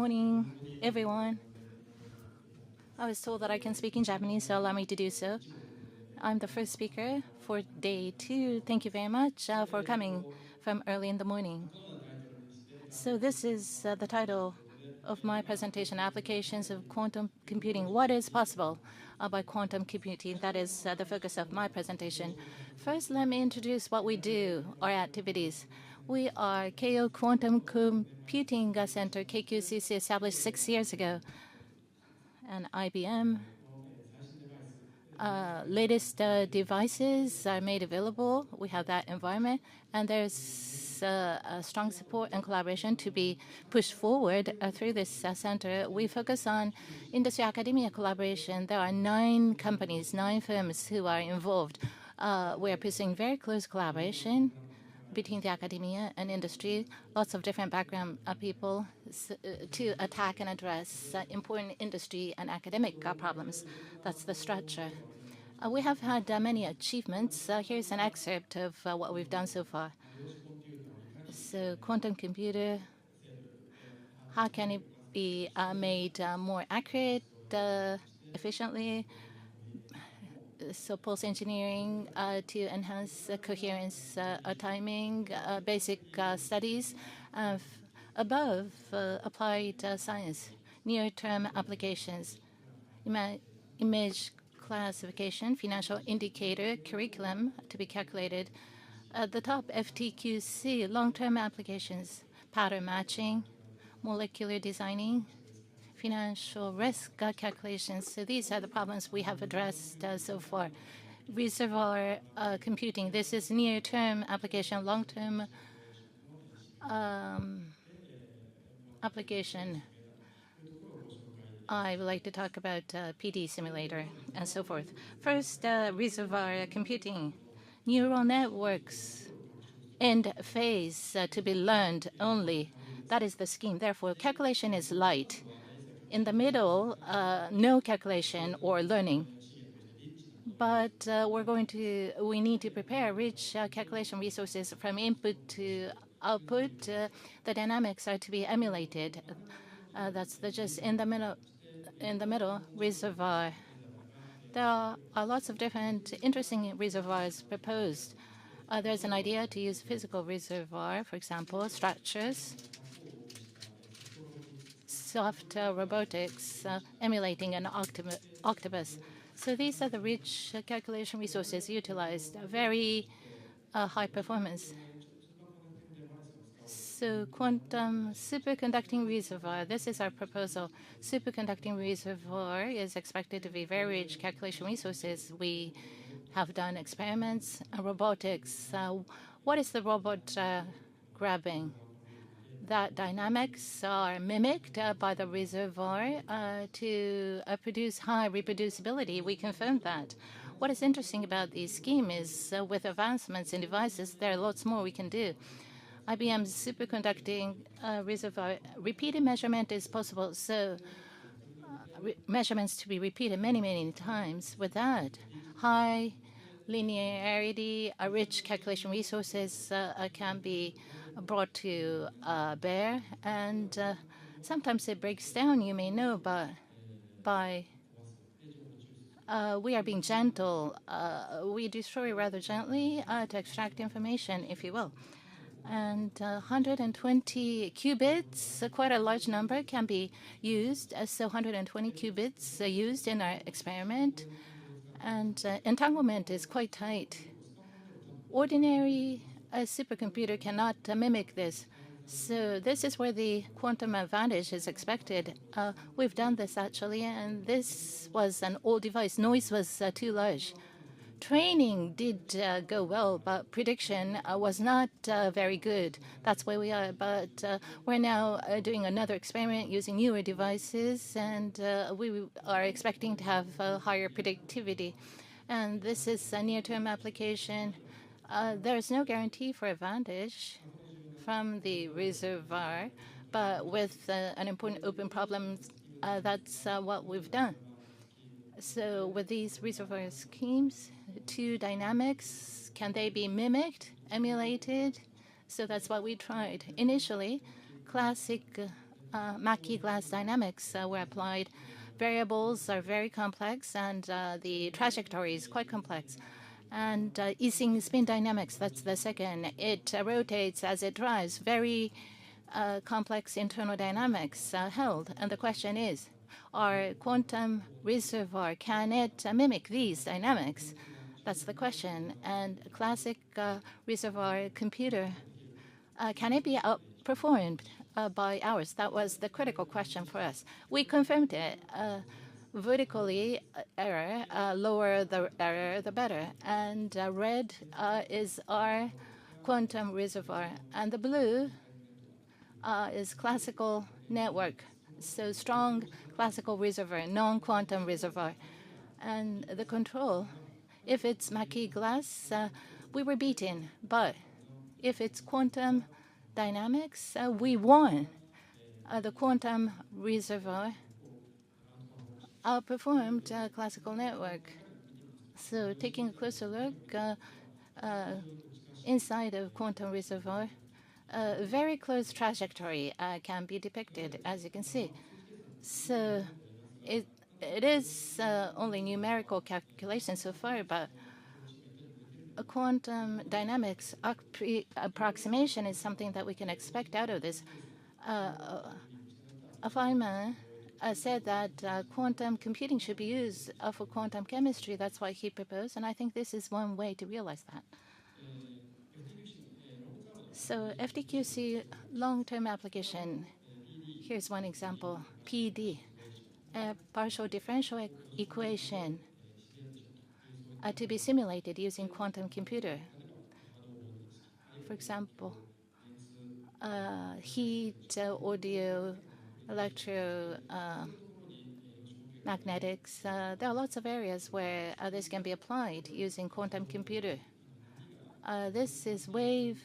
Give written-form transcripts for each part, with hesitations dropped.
morning, everyone. I was told that I can speak in Japanese, so allow me to do so. I'm the first speaker for day 2. Thank you very much for coming from early in the morning. So this is the title of my presentation, Applications of Quantum Computing. What is possible by quantum computing? That is the focus of my presentation. First, let me introduce what we do, our activities. We are Keio Quantum Computing Center, KQCC, established 6 years ago. And IBM, latest devices are made available. We have that environment. And there's a strong support and collaboration to be pushed forward through this center. We focus on industry academia collaboration. There are 9 companies, 9 firms who are involved. We are pursuing very close collaboration between the academia and industry, lots of different background people to attack and address important industry and academic problems. That's the structure. We have had many achievements. Here's an excerpt of what we've done so far. So quantum computer, how can it be made more accurate, efficiently? So pulse engineering to enhance coherence, timing, basic studies, above applied science, near-term applications, image classification, financial indicator, curriculum to be calculated. At the top, FTQC, long-term applications, pattern matching, molecular designing, financial risk calculations. So these are the problems we have addressed so far. Reservoir computing. This is near-term application, long-term application. I would like to talk about PD simulator and so forth. First, reservoir computing. Neural networks, end phase to be learned only. That is the scheme. Therefore, calculation is light. In the middle, no calculation or learning. But we need to prepare rich calculation resources from input to output. The dynamics are to be emulated. That's the gist. In the middle, reservoir. There are lots of different interesting reservoirs proposed. There's an idea to use physical reservoir, for example, structures, soft robotics, emulating an octopus. So these are the rich calculation resources utilized, very high performance. So quantum superconducting reservoir, this is our proposal. Superconducting reservoir is expected to be very rich calculation resources. We have done experiments. Robotics, what is the robot grabbing? That dynamics are mimicked by the reservoir to produce high reproducibility. We confirmed that. What is interesting about this scheme is with advancements in devices, there are lots more we can do. IBM's superconducting reservoir, repeated measurement is possible. So measurements to be repeated many, many times. With that, high linearity, rich calculation resources can be brought to bear. And sometimes it breaks down, you may know, but we are being gentle. We destroy rather gently to extract information, if you will. And 120 qubits, quite a large number, can be used. So 120 qubits are used in our experiment. And entanglement is quite tight. Ordinary supercomputer cannot mimic this. So this is where the quantum advantage is expected. We've done this, actually, and this was an old device. Noise was too large. Training did go well, but prediction was not very good. That's where we are. But we're now doing another experiment using newer devices, and we are expecting to have higher predictivity. And this is a near-term application. There's no guarantee for advantage from the reservoir, but with an important open problem, that's what we've done. So with these reservoir schemes, 2 dynamics, can they be mimicked, emulated? So that's what we tried. Initially, classic Mackey glass dynamics were applied. Variables are very complex, and the trajectory is quite complex. And Ising spin dynamics, that's the second. It rotates as it drives. Very complex internal dynamics held. And the question is, our quantum reservoir, can it mimic these dynamics? That's the question. And classic reservoir computer, can it be outperformed by ours? That was the critical question for us. We confirmed it. Vertically error, lower the error, the better. And red is our quantum reservoir. And the blue is classical network. So strong classical reservoir, non-quantum reservoir. And the control, if it's Mackey glass, we were beaten. But if it's quantum dynamics, we won. The quantum reservoir outperformed classical network. So taking a closer look inside of quantum reservoir, a very close trajectory can be depicted, as you can see. So it is only numerical calculation so far, but a quantum dynamics approximation is something that we can expect out of this. Feynman said that quantum computing should be used for quantum chemistry. That's why he proposed, and I think this is one way to realize that. So FTQC long-term application, here's one example, PD, a partial differential equation to be simulated using quantum computer. For example, heat, audio, electromagnetics. There are lots of areas where this can be applied using quantum computer. This is wave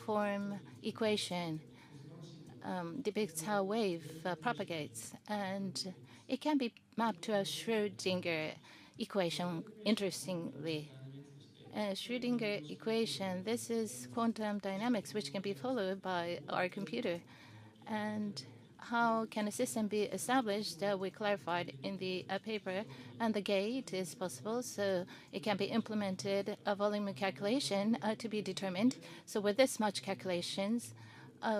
form equation. Depicts how wave propagates, and it can be mapped to a Schrödinger equation, interestingly. Schrödinger equation, this is quantum dynamics, which can be followed by our computer. And how can a system be established? We clarified in the paper, and the gate is possible, so it can be implemented, a volume calculation to be determined. So with this much calculations,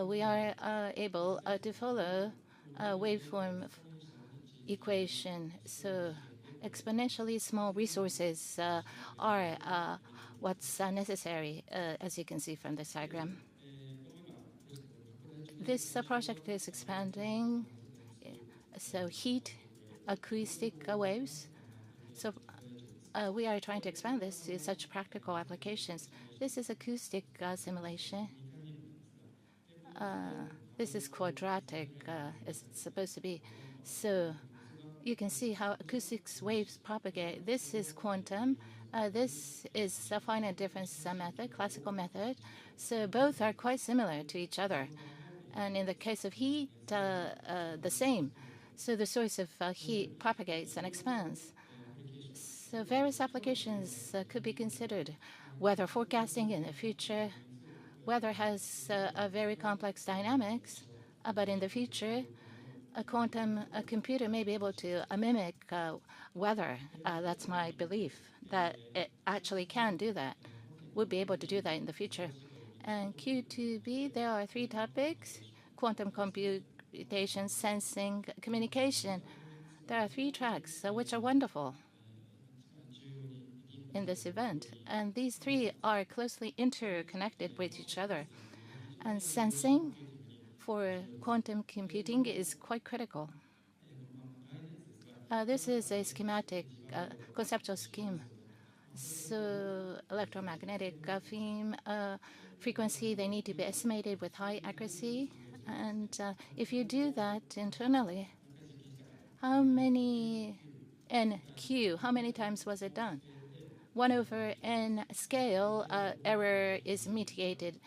we are able to follow waveform equation. So exponentially small resources are what's necessary, as you can see from this diagram. This project is expanding, so heat, acoustic waves. So we are trying to expand this to such practical applications. This is acoustic simulation. This is quadratic, as it's supposed to be. So you can see how acoustics waves propagate. This is quantum. This is a finite difference method, classical method. So both are quite similar to each other. And in the case of heat, the same. So the source of heat propagates and expands. So various applications could be considered. Weather forecasting in the future. Weather has a very complex dynamics, but in the future, a quantum computer may be able to mimic weather. That's my belief, that it actually can do that, would be able to do that in the future. And Q2B, there are 3 topics: quantum computation, sensing, communication. There are 3 tracks, which are wonderful in this event. And these 3 are closely interconnected with each other. And sensing for quantum computing is quite critical. This is a schematic, conceptual scheme. So electromagnetic field frequency, they need to be estimated with high accuracy. And if you do that internally, how many NQ, how many times was it done? 1/n scale, error is mitigated.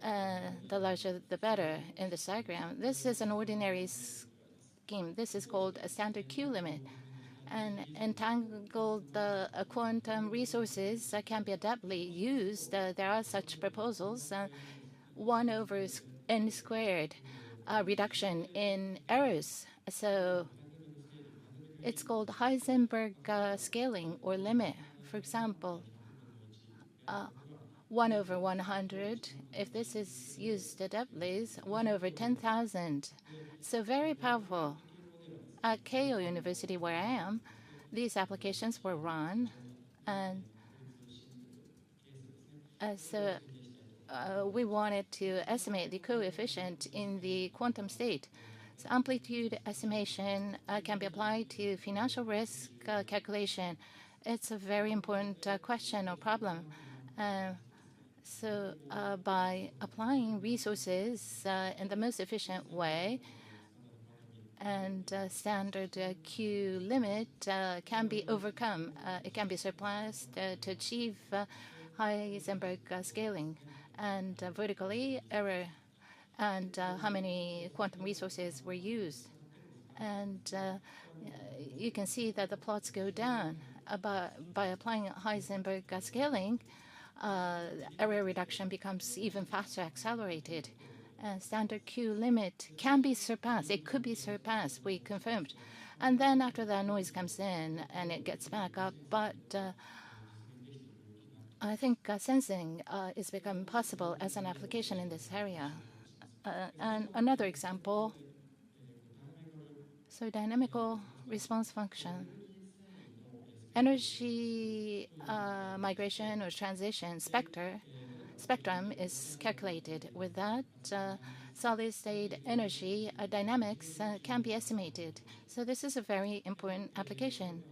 The larger, the better in this diagram. This is an ordinary scheme. This is called a standard Q limit. And entangled quantum resources can be adaptively used. There are such proposals. 1/n squared reduction in errors. So it's called Heisenberg scaling or limit. For example, 1/100, if this is used adeptly, 1/10,000. So very powerful. At Keio University, where I am, these applications were run, and so we wanted to estimate the coefficient in the quantum state. So amplitude estimation can be applied to financial risk calculation. It's a very important question or problem. So by applying resources in the most efficient way, and standard Q limit can be overcome. It can be surpassed to achieve Heisenberg scaling and vertically error and how many quantum resources were used. And you can see that the plots go down. By applying Heisenberg scaling, error reduction becomes even faster, accelerated. And standard Q limit can be surpassed. It could be surpassed, we confirmed. And then after that, noise comes in and it gets back up. But I think sensing is becoming possible as an application in this area. And another example, so dynamical response function. Energy migration or transition spectrum is calculated. With that, solid-state energy dynamics can be estimated. So this is a very important application.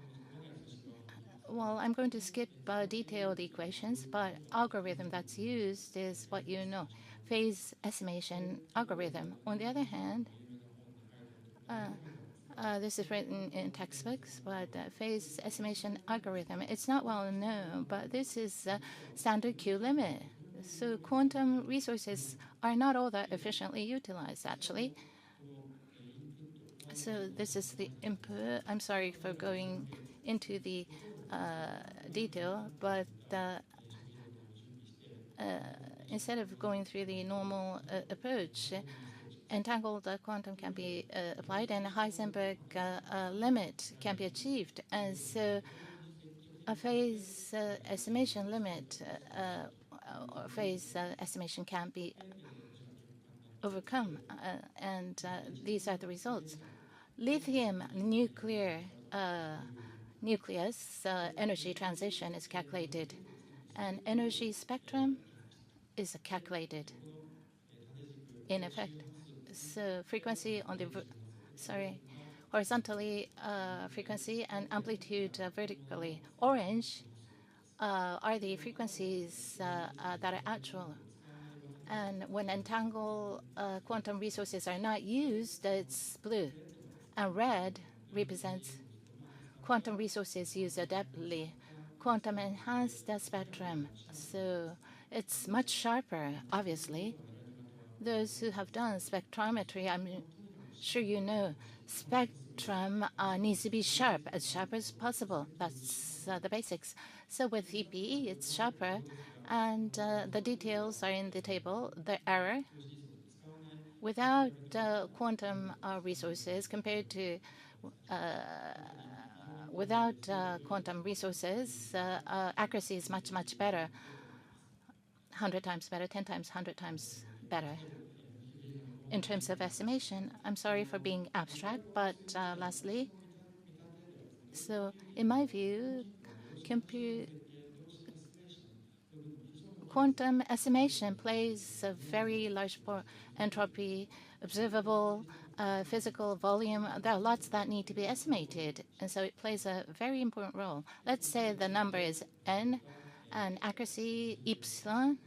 Well, I'm going to skip detailed equations, but algorithm that's used is what you know, phase estimation algorithm. On the other hand, this is written in textbooks, but phase estimation algorithm, it's not well known, but this is standard Q limit. So quantum resources are not all that efficiently utilized, actually. So this is the input. I'm sorry for going into the detail, but instead of going through the normal approach, entangled quantum can be applied, and a Heisenberg limit can be achieved. And so a phase estimation limit or phase estimation can be overcome, and these are the results. Lithium nucleus energy transition is calculated, and energy spectrum is calculated in effect. So frequency on the horizontally frequency and amplitude vertically. Orange are the frequencies that are actual. And when entangled quantum resources are not used, it's blue. And red represents quantum resources used adeptly, quantum enhanced spectrum. So it's much sharper, obviously. Those who have done spectrometry, I'm sure you know, spectrum needs to be sharp as possible. That's the basics. So with EPE, it's sharper, and the details are in the table. The error, without quantum resources compared to without quantum resources, accuracy is much, much better, 100 times better, 10 times, 100 times better. In terms of estimation, I'm sorry for being abstract, but lastly, so in my view, quantum estimation plays a very large part. Entropy, observable, physical volume. There are lots that need to be estimated, and so it plays a very important role. Let's say the number is n, and accuracy epsilon.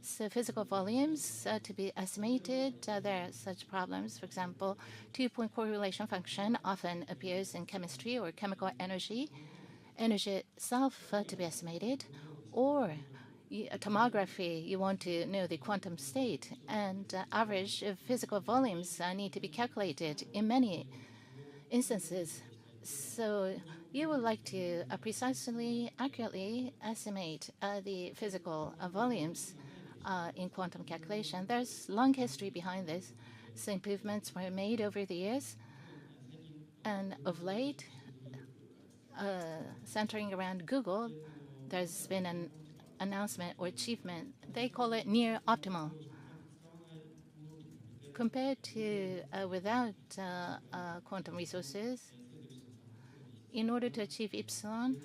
So physical volumes to be estimated, there are such problems. For example, two-point correlation function often appears in chemistry or chemical energy. Energy itself to be estimated, or tomography, you want to know the quantum state, and average physical volumes need to be calculated in many instances. So you would like to precisely, accurately estimate the physical volumes in quantum calculation. There's long history behind this, So improvements were made over the years. And of late, centering around Google, there's been an announcement or achievement. They call it near optimal. Compared to without quantum resources, in order to achieve epsilon,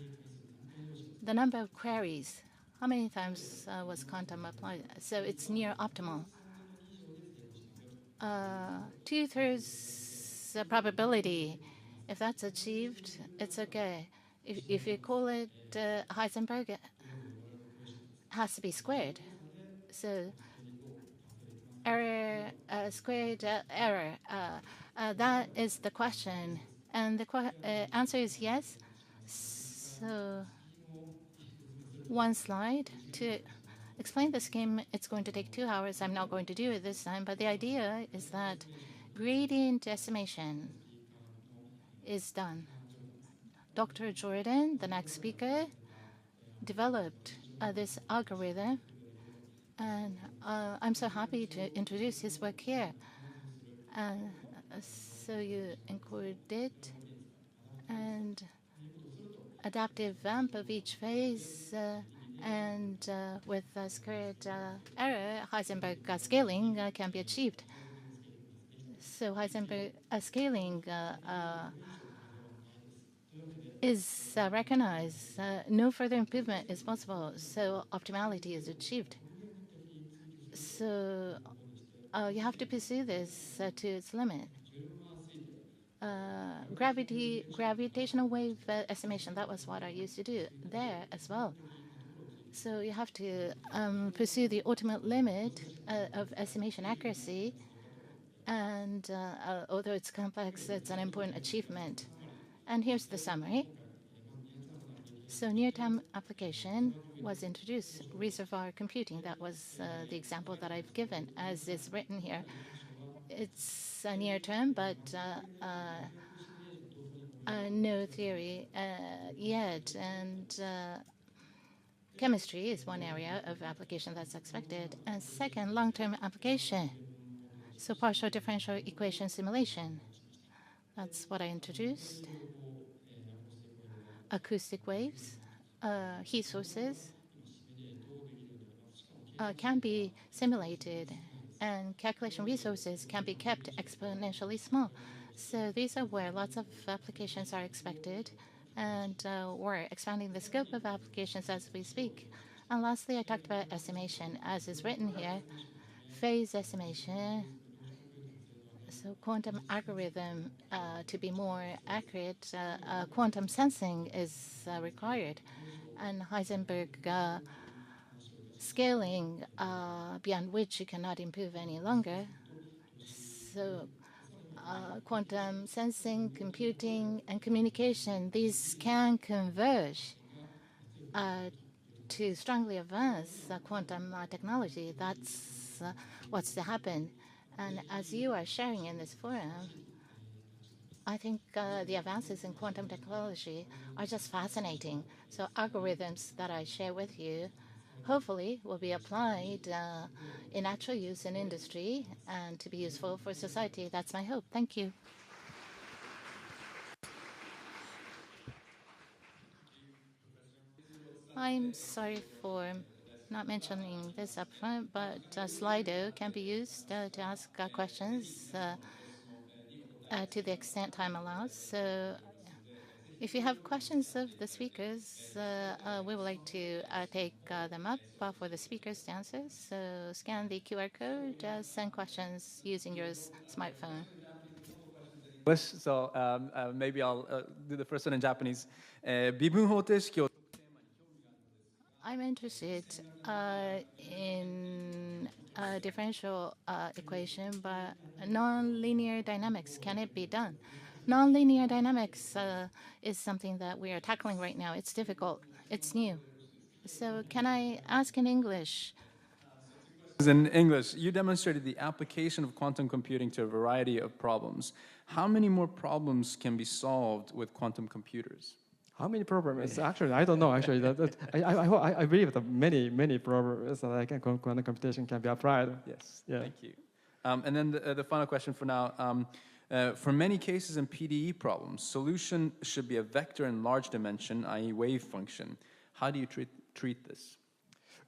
the number of queries, how many times was quantum applied? So it's near optimal. 2/3 probability, if that's achieved, it's okay. If you call it Heisenberg, it has to be squared. So error, squared error, that is the question. And the answer is yes. So one slide to explain the scheme. It's going to take 2 hours. I'm not going to do it this time. But the idea is that gradient estimation is done. Dr. Jordan, the next speaker, developed this algorithm. And I'm so happy to introduce his work here. So you encode it and adaptive vamp of each phase, and with squared error, Heisenberg scaling can be achieved. So Heisenberg scaling is recognized. No further improvement is possible, so optimality is achieved. So you have to pursue this to its limit. Gravitational wave estimation, that was what I used to do there as well. So you have to pursue the ultimate limit of estimation accuracy. And although it's complex, it's an important achievement. And here's the summary. So near-term application was introduced. Reservoir computing, that was the example that I've given, as is written here. It's a near-term, but no theory yet. And chemistry is one area of application that's expected. And second, long-term application. So partial differential equation simulation. That's what I introduced. Acoustic waves, heat sources can be simulated, and calculation resources can be kept exponentially small. So these are where lots of applications are expected, and we're expanding the scope of applications as we speak. And lastly, I talked about estimation, as is written here. Phase estimation, so quantum algorithm, to be more accurate, quantum sensing is required. And Heisenberg scaling, beyond which you cannot improve any longer. So quantum sensing, computing, and communication, these can converge to strongly advance quantum technology. That's what's to happen. And as you are sharing in this forum, I think the advances in quantum technology are just fascinating. So algorithms that I share with you hopefully will be applied in actual use in industry and to be useful for society. That's my hope. Thank you. I'm sorry for not mentioning this up front, but Slido can be used to ask questions to the extent time allows. So if you have questions of the speakers, we would like to take them up for the speakers to answer. So scan the QR code, send questions using your smartphone. So maybe I'll do the first one in Japanese. 微分方程式を I'm interested in differential equation, but nonlinear dynamics. Can it be done? Nonlinear dynamics is something that we are tackling right now. It's difficult. It's new. So can I ask in English? In English, you demonstrated the application of quantum computing to a variety of problems. How many more problems can be solved with quantum computers? How many problems? Actually, I don't know. Actually, I believe that many problems like quantum computation can be applied. Yes. Yeah. Thank you. And then the final question for now. For many cases in PDE problems, solution should be a vector in large dimension, i.e. wave function. How do you treat this?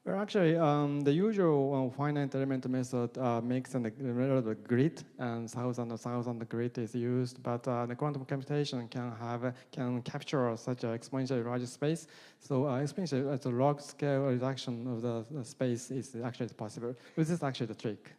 Well, actually, the usual finite element method makes a grid, and thousand grid is used. But the quantum computation can capture such an exponentially large space. So exponentially at the log scale reduction of the space is actually possible. This is actually the trick.